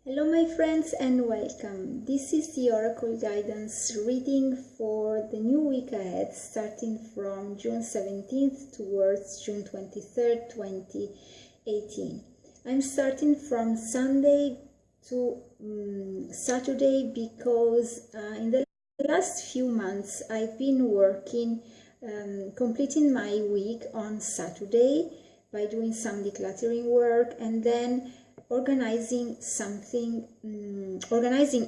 Hello my friends and welcome. This is the Oracle Guidance reading for the new week ahead, starting from June 17th towards June 23rd, 2018. I'm starting from Sunday to Saturday because in the last few months I've been working, completing my week on Saturday by doing some decluttering work and then organizing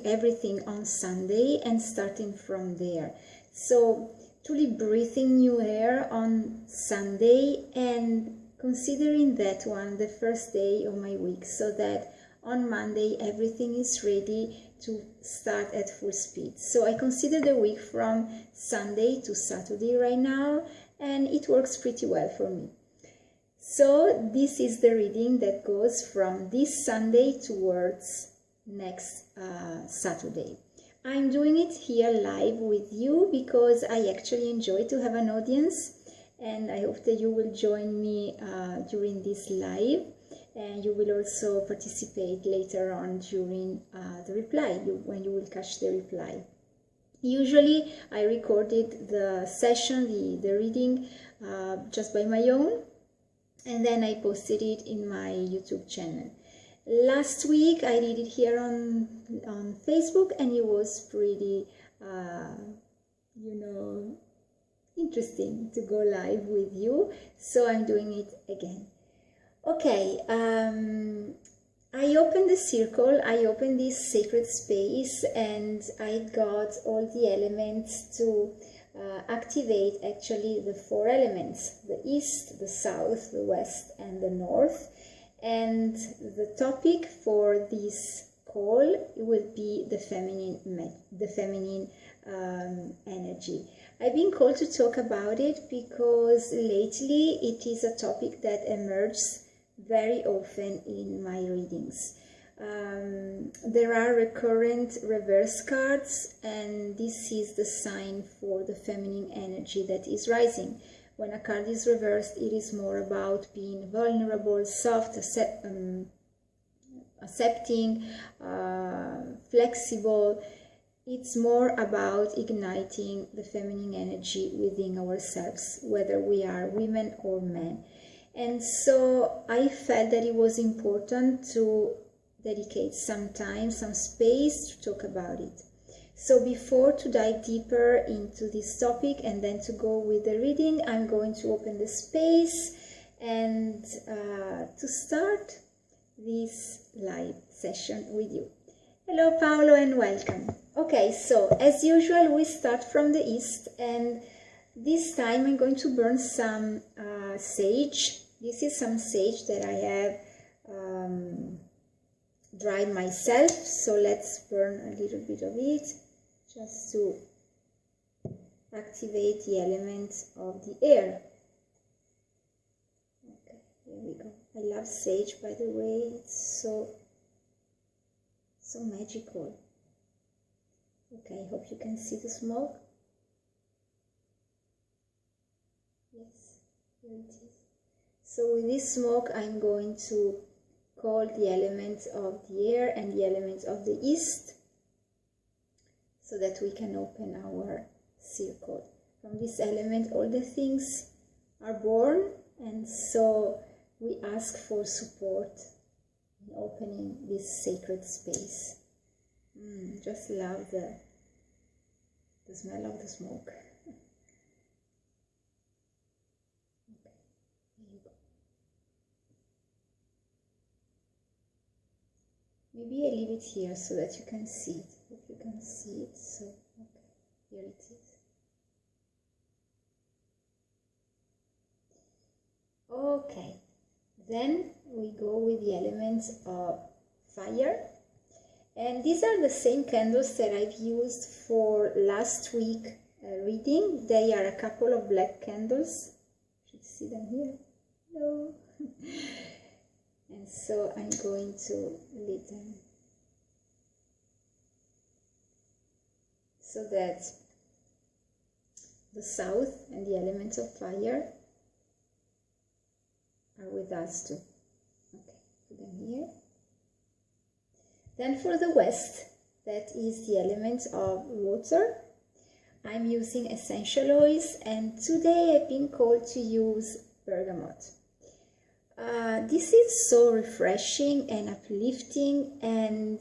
everything on Sunday and starting from there. So truly breathing new air on Sunday and considering that one the first day of my week, so that on Monday everything is ready to start at full speed. So I consider the week from Sunday to Saturday right now, and it works pretty well for me. So this is the reading that goes from this Sunday towards next Saturday. I'm doing it here live with you because I actually enjoy to have an audience, and I hope that you will join me during this live, and you will also participate later on during the reply, when you will catch the reply. Usually I recorded the session, the reading just by my own, and then I posted it in my YouTube channel. Last week I did it here on Facebook, and it was pretty, interesting to go live with you. So I'm doing it again. Okay, I opened the circle, I opened this sacred space, and I got all the elements to activate actually the four elements: the east, the south, the west, and the north. And the topic for this call will be the feminine energy. I've been called to talk about it because lately it is a topic that emerges very often in my readings. There are recurrent reverse cards, and this is the sign for the feminine energy that is rising. When a card is reversed, it is more about being vulnerable, soft, accepting, flexible. It's more about igniting the feminine energy within ourselves, whether we are women or men. And so I felt that it was important to dedicate some time, some space to talk about it. So before to dive deeper into this topic and then to go with the reading, I'm going to open the space and to start this live session with you. Hello Paolo and welcome. Okay, so as usual we start from the east, and this time I'm going to burn some sage. This is some sage that I have dried myself, so let's burn a little bit of it just to activate the element of the air. Okay, here we go. I love sage, by the way. It's so magical. Okay, I hope you can see the smoke. Yes, here it is. So with this smoke I'm going to call the elements of the air and the elements of the east, so that we can open our circle. From this element all the things are born, and so we ask for support in opening this sacred space. Just love the smell of the smoke. Okay, here you go. Maybe I leave it here so that you can see it. Hope you can see it. So, okay, here it is. Okay, then we go with the elements of fire. And these are the same candles that I've used for last week reading. They are a couple of black candles. You should see them here. Hello. And so I'm going to lit them so that the south and the elements of fire are with us too. Okay, put them here. Then for the west, that is the element of water, I'm using essential oils, and today I've been called to use bergamot. This is so refreshing and uplifting, and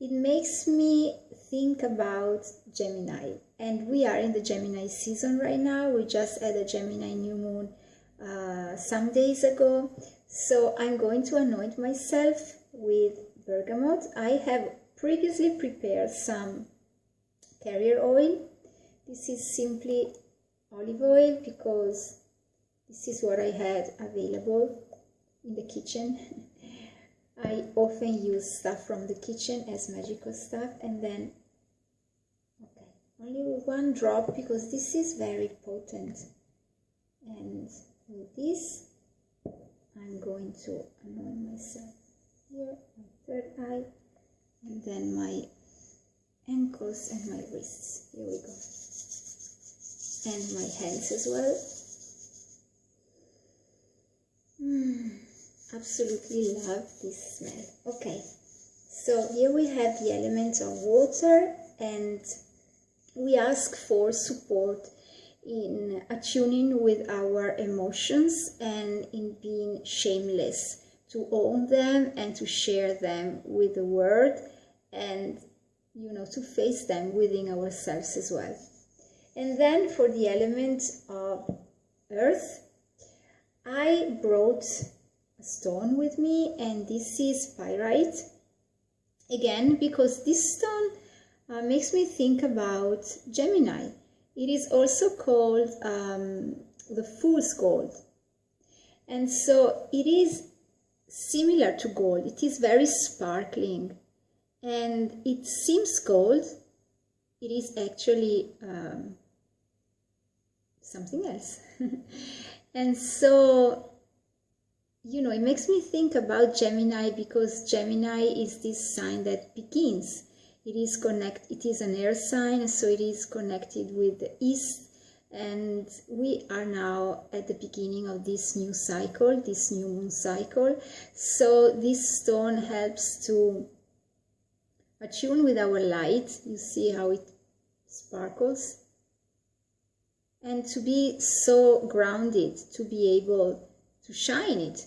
it makes me think about Gemini. And we are in the Gemini season right now. We just had a Gemini new moon some days ago. So I'm going to anoint myself with bergamot. I have previously prepared some carrier oil. This is simply olive oil because this is what I had available in the kitchen. I often use stuff from the kitchen as magical stuff, and then, okay, only one drop because this is very potent. And with this, I'm going to anoint myself here, my third eye, and then my ankles and my wrists. Here we go. And my hands as well. Absolutely love this smell. Okay, so here we have the element of water, and we ask for support in attuning with our emotions and in being shameless, to own them and to share them with the world, and to face them within ourselves as well. And then for the element of earth, I brought a stone with me, and this is pyrite. Again, because this stone makes me think about Gemini. It is also called the fool's gold. And so it is similar to gold. It is very sparkling, and it seems gold. It is actually something else. And so, it makes me think about Gemini, because Gemini is this sign that begins. It is an air sign, so it is connected with the east, and we are now at the beginning of this new cycle, this new moon cycle. So this stone helps to attune with our light. You see how it sparkles, and to be so grounded, to be able to shine it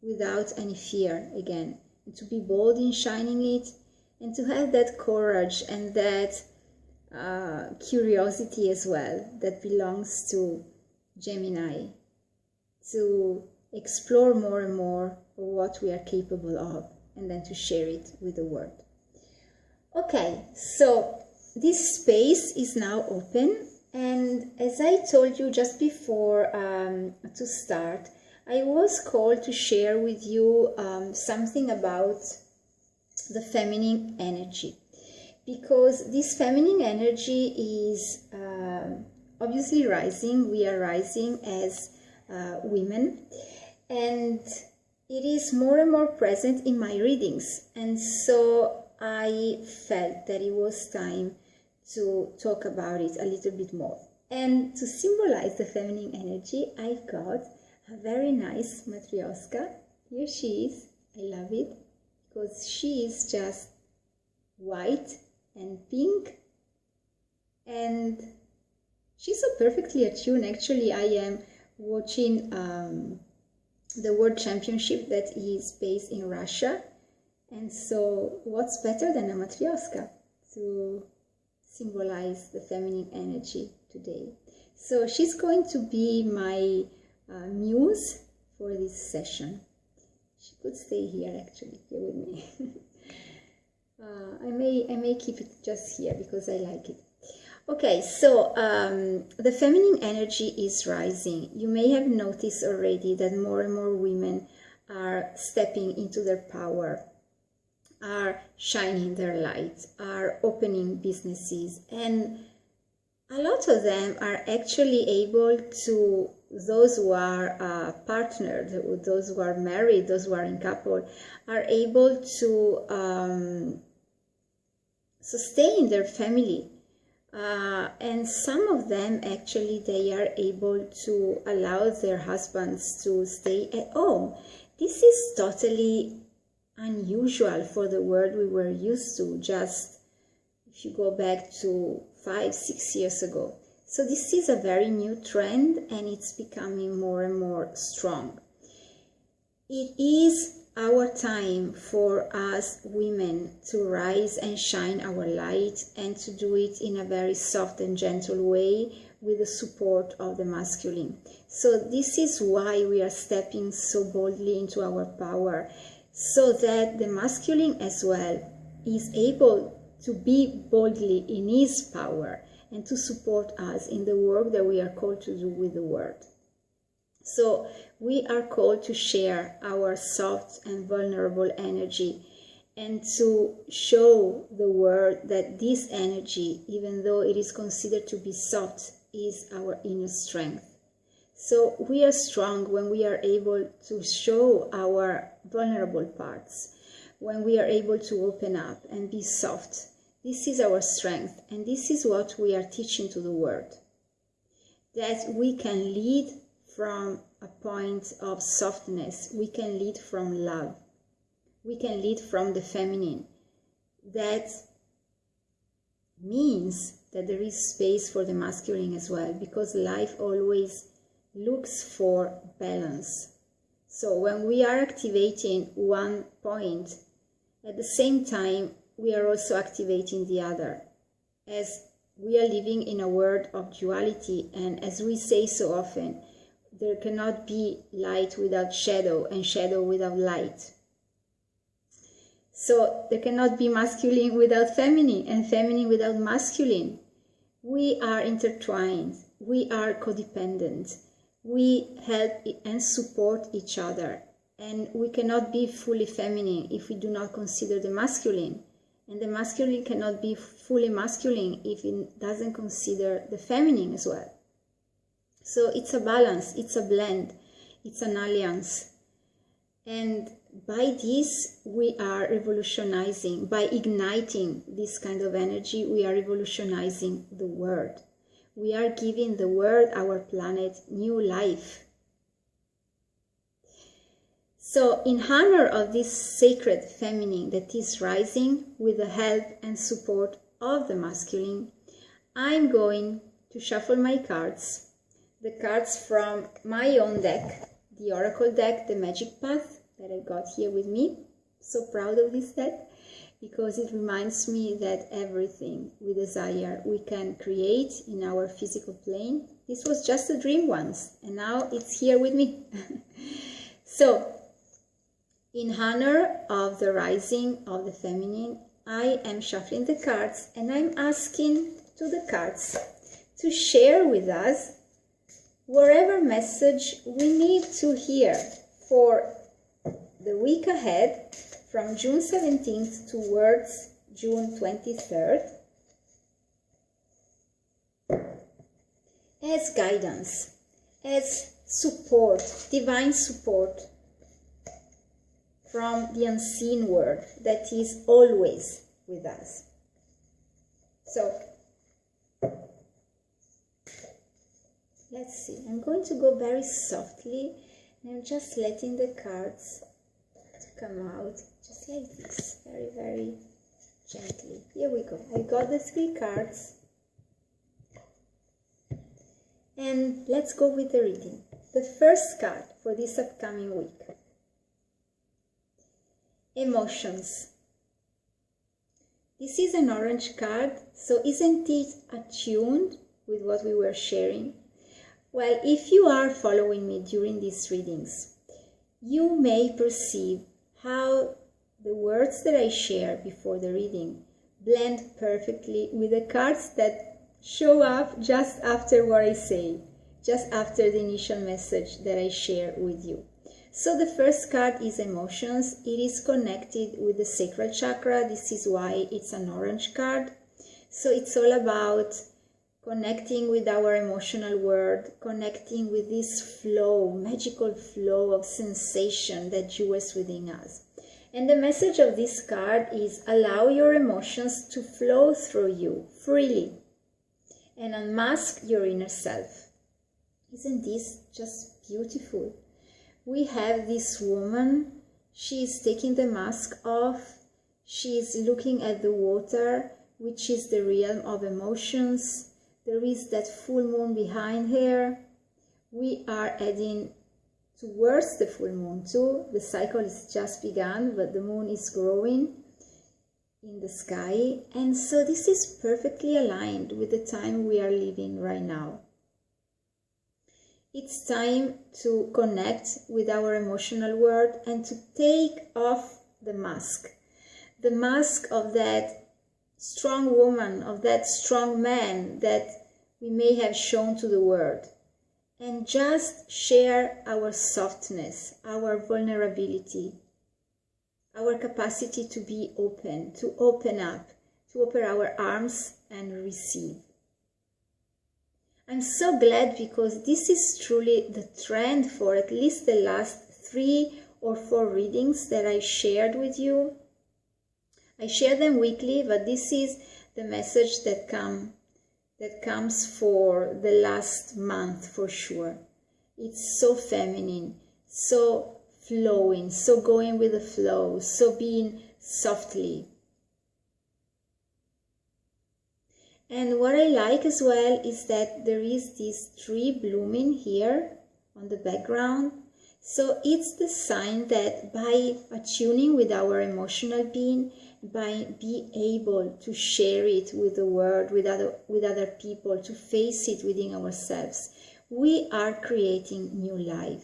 without any fear again, and to be bold in shining it, and to have that courage and that curiosity as well that belongs to Gemini, to explore more and more of what we are capable of, and then to share it with the world. Okay, so this space is now open, and as I told you just before to start, I was called to share with you something about the feminine energy, because this feminine energy is obviously rising. We are rising as women, and it is more and more present in my readings, and so I felt that it was time to talk about it a little bit more. And to symbolize the feminine energy, I've got a very nice matryoshka. Here she is. I love it because she is just white and pink, and she's so perfectly attuned. Actually, I am watching the World Championship that is based in Russia, and so what's better than a matryoshka to symbolize the feminine energy today? So she's going to be my muse for this session. She could stay here, actually, here with me. I may keep it just here because I like it. Okay, so the feminine energy is rising. You may have noticed already that more and more women are stepping into their power, are shining their light, are opening businesses, and a lot of them are actually able to, those who are partnered, those who are married, those who are in couple, are able to sustain their family. And some of them actually, they are able to allow their husbands to stay at home. This is totally unusual for the world we were used to, just if you go back to 5-6 years ago. So this is a very new trend, and it's becoming more and more strong. It is our time for us women to rise and shine our light, and to do it in a very soft and gentle way with the support of the masculine. So this is why we are stepping so boldly into our power, so that the masculine as well is able to be boldly in his power and to support us in the work that we are called to do with the world. So we are called to share our soft and vulnerable energy, and to show the world that this energy, even though it is considered to be soft, is our inner strength. So we are strong when we are able to show our vulnerable parts, when we are able to open up and be soft. This is our strength, and this is what we are teaching to the world, that we can lead from a point of softness, we can lead from love, we can lead from the feminine. That means that there is space for the masculine as well, because life always looks for balance. So when we are activating one point, at the same time we are also activating the other, as we are living in a world of duality, and as we say so often, there cannot be light without shadow, and shadow without light. So there cannot be masculine without feminine, and feminine without masculine. We are intertwined, we are codependent, we help and support each other, and we cannot be fully feminine if we do not consider the masculine, and the masculine cannot be fully masculine if it doesn't consider the feminine as well. So it's a balance, it's a blend, it's an alliance. And by this, we are revolutionizing, by igniting this kind of energy, we are revolutionizing the world. We are giving the world, our planet, new life. So in honor of this sacred feminine that is rising with the help and support of the masculine, I'm going to shuffle my cards. The cards from my own deck, the Oracle deck, the Magic Path that I got here with me. So proud of this deck, because it reminds me that everything we desire we can create in our physical plane. This was just a dream once, and now it's here with me. So, in honor of the rising of the feminine, I am shuffling the cards, and I'm asking to the cards to share with us whatever message we need to hear for the week ahead, from June 17th towards June 23rd, as guidance, as support, divine support from the unseen world that is always with us. So, let's see, I'm going to go very softly, and I'm just letting the cards to come out, just like this, very, very gently. Here we go. I got the 3 cards, and let's go with the reading. The first card for this upcoming week. Emotions. This is an orange card, so isn't it attuned with what we were sharing? Well, if you are following me during these readings, you may perceive how the words that I share before the reading blend perfectly with the cards that show up just after what I say, just after the initial message that I share with you. So the first card is emotions. It is connected with the sacral chakra. This is why it's an orange card. So it's all about connecting with our emotional world, connecting with this flow, magical flow of sensation that dwells within us. And the message of this card is: allow your emotions to flow through you freely and unmask your inner self. Isn't this just beautiful? We have this woman She's taking the mask off. She's looking at the water, which is the realm of emotions. There is that full moon behind her. We are heading towards the full moon too. The cycle is just begun, but the moon is growing in the sky. And so this is perfectly aligned with the time we are living right now. It's time to connect with our emotional world and to take off the mask of that strong woman, of that strong man that we may have shown to the world, and just share our softness, our vulnerability, our capacity to be open, to open up, to open our arms and receive. I'm so glad because this is truly the trend for at least the last 3 or 4 readings that I shared with you. I share them weekly, but this is the message that comes for the last month for sure. It's so feminine, so flowing, so going with the flow, so being softly. And what I like as well is that there is this tree blooming here on the background. So it's the sign that by attuning with our emotional being, by being able to share it with the world, with other people, to face it within ourselves, we are creating new life.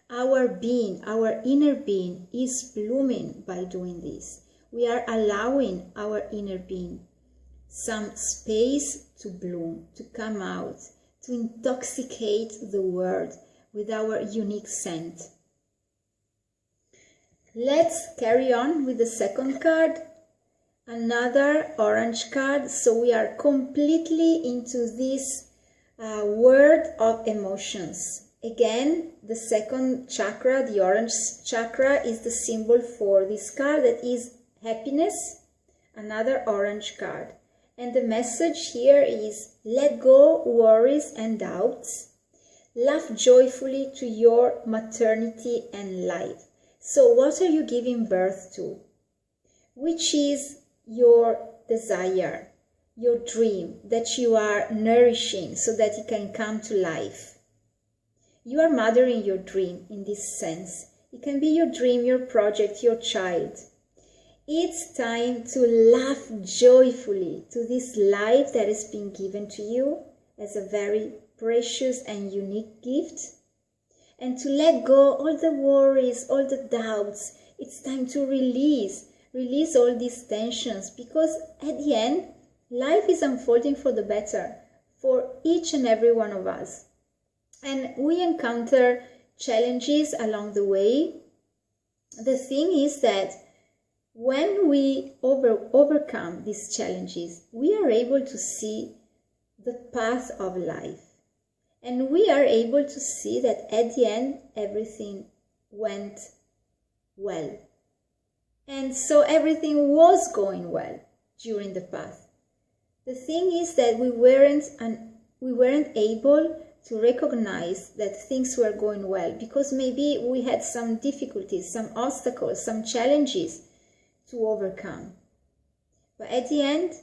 Our being, our inner being is blooming by doing this. We are allowing our inner being some space to bloom, to come out, to intoxicate the world with our unique scent. Let's carry on with the second card, another orange card. So we are completely into this world of emotions. Again, the second chakra, the orange chakra, is the symbol for this card, that is happiness, another orange card. And the message here is: let go worries and doubts. Laugh joyfully to your maternity and life. So what are you giving birth to? Which is your desire, your dream that you are nourishing so that it can come to life? You are mothering your dream in this sense. It can be your dream, your project, your child. It's time to laugh joyfully to this life that has been given to you as a very precious and unique gift, and to let go all the worries, all the doubts. It's time to release all these tensions, because at the end, life is unfolding for the better for each and every one of us. And we encounter challenges along the way. The thing is that when we overcome these challenges, we are able to see the path of life. And we are able to see that at the end, everything went well. And so everything was going well during the path. The thing is that we weren't able to recognize that things were going well, because maybe we had some difficulties, some obstacles, some challenges to overcome. But at the end,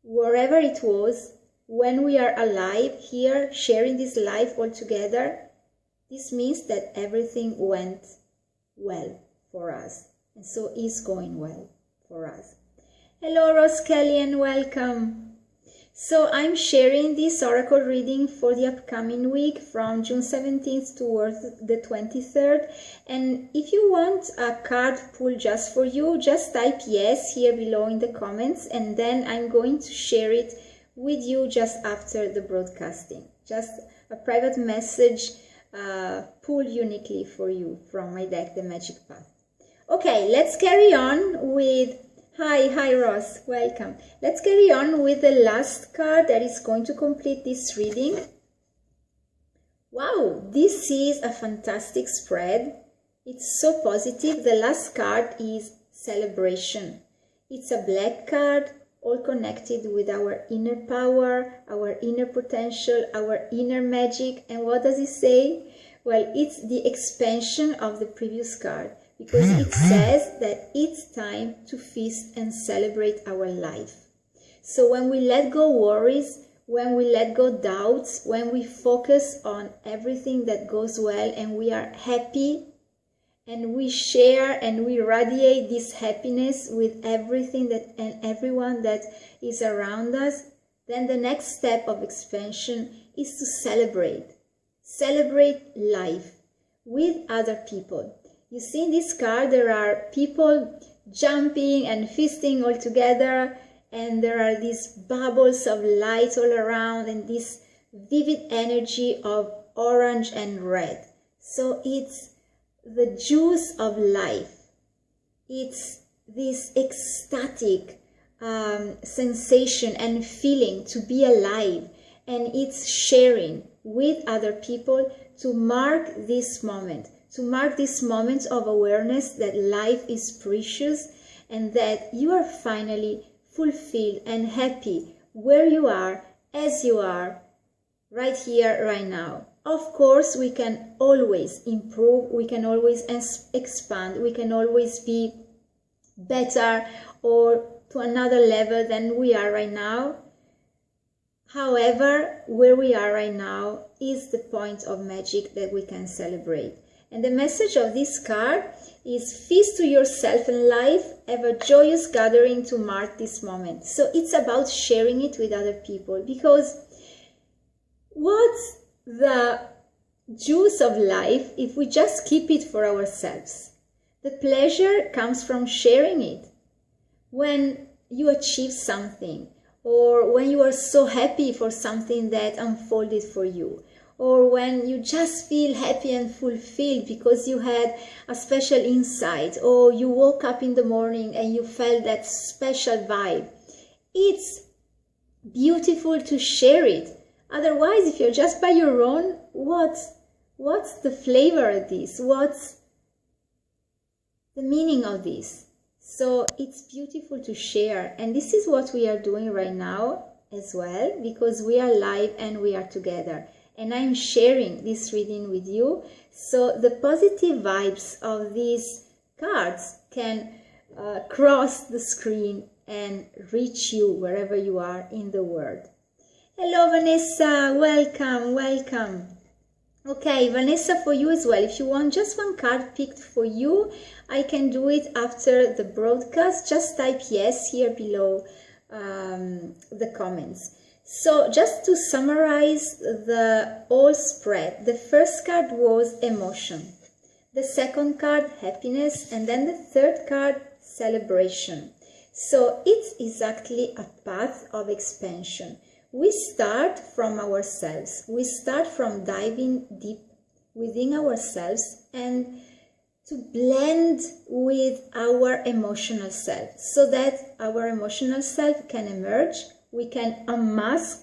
wherever it was, when we are alive here, sharing this life all together, this means that everything went well for us. And so is going well for us. Hello, Rose Kelly, and welcome. So I'm sharing this oracle reading for the upcoming week from June 17th towards the 23rd. And if you want a card pull just for you, just type yes here below in the comments, and then I'm going to share it with you just after the broadcasting. Just a private message pulled uniquely for you from my deck, The Magic Path. Okay, let's carry on with... Hi Ross, welcome. Let's carry on with the last card that is going to complete this reading. Wow, this is a fantastic spread. It's so positive. The last card is Celebration. It's a black card, all connected with our inner power, our inner potential, our inner magic. And what does it say? Well, it's the expansion of the previous card, because it says that it's time to feast and celebrate our life. So when we let go worries, when we let go doubts, when we focus on everything that goes well and we are happy and we share and we radiate this happiness with everything that and everyone that is around us, then the next step of expansion is to celebrate life with other people. You see in this card there are people jumping and feasting all together, and there are these bubbles of light all around and this vivid energy of orange and red. So it's the juice of life. It's this ecstatic sensation and feeling to be alive, and it's sharing with other people to mark this moment, of awareness that life is precious and that you are finally fulfilled and happy where you are, as you are, right here, right now. Of course, we can always improve, we can always expand, we can always be better or to another level than we are right now. However, where we are right now is the point of magic that we can celebrate. And the message of this card is feast to yourself and life, have a joyous gathering to mark this moment. So it's about sharing it with other people, because what's the juice of life if we just keep it for ourselves? The pleasure comes from sharing it. When you achieve something, or when you are so happy for something that unfolded for you, or when you just feel happy and fulfilled because you had a special insight, or you woke up in the morning and you felt that special vibe, it's beautiful to share it. Otherwise, if you're just by your own, what's the flavor of this? What's the meaning of this? So it's beautiful to share, and this is what we are doing right now as well, because we are live and we are together, and I'm sharing this reading with you, so the positive vibes of these cards can cross the screen and reach you wherever you are in the world. Hello Vanessa, welcome. Okay, Vanessa, for you as well, if you want just one card picked for you, I can do it after the broadcast. Just type yes here below the comments. So just to summarize the whole spread, the first card was emotion, the second card happiness, and then the third card celebration. So it's exactly a path of expansion. We start from ourselves. We start from diving deep within ourselves and to blend with our emotional self, so that our emotional self can emerge. We can unmask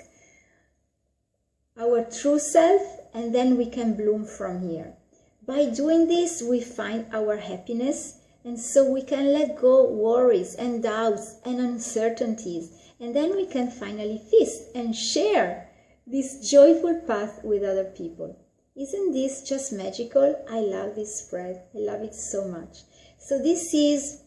our true self, and then we can bloom from here. By doing this, we find our happiness, and so we can let go worries and doubts and uncertainties. And then we can finally feast and share this joyful path with other people. Isn't this just magical? I love this spread. I love it so much. So this is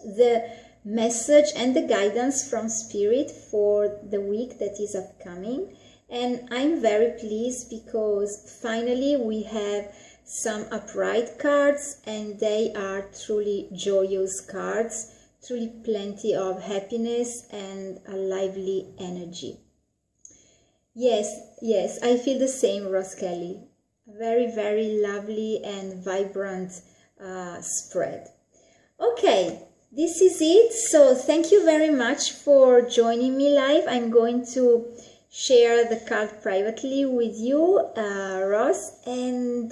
the message and the guidance from Spirit for the week that is upcoming. And I'm very pleased because finally we have some upright cards, and they are truly joyous cards. Truly plenty of happiness and a lively energy. Yes, I feel the same, Rose Kelly. Very, very lovely and vibrant spread. Okay, this is it. So thank you very much for joining me live. I'm going to share the card privately with you, Rose, and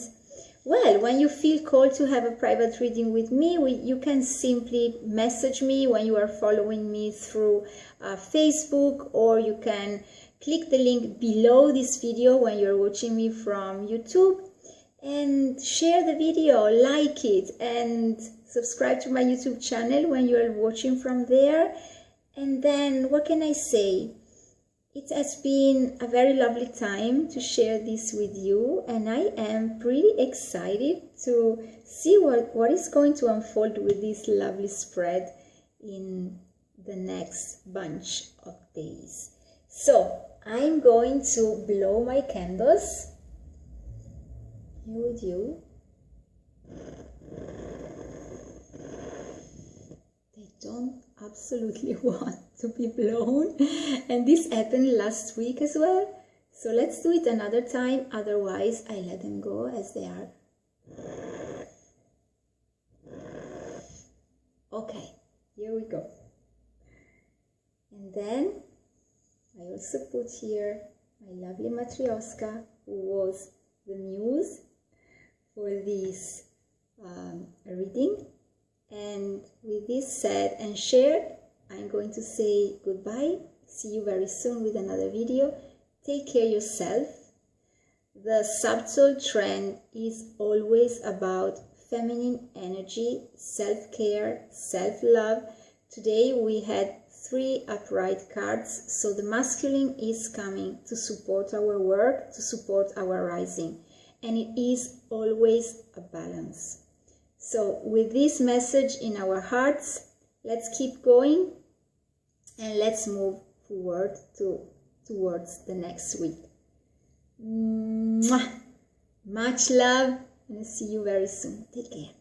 well, when you feel called to have a private reading with me, you can simply message me when you are following me through Facebook, or you can click the link below this video when you're watching me from YouTube and share the video, like it, and subscribe to my YouTube channel when you're watching from there. And then, what can I say? it has been a very lovely time to share this with you, and I am pretty excited to see what is going to unfold with this lovely spread in the next bunch of days. So I'm going to blow my candles here with you. They don't absolutely want to be blown, and this happened last week as well, so let's do it another time, otherwise I let them go as they are. Okay, here we go. And then I also put here my lovely Matryoshka, who was the muse for this reading. And with this said and shared, I'm going to say goodbye. See you very soon with another video. Take care yourself. The subtle trend is always about feminine energy, self-care, self-love. Today we had 3 upright cards, so the masculine is coming to support our work, to support our rising, and it is always a balance. So with this message in our hearts, let's keep going and let's move forward towards the next week. Mwah! Much love, and see you very soon. Take care.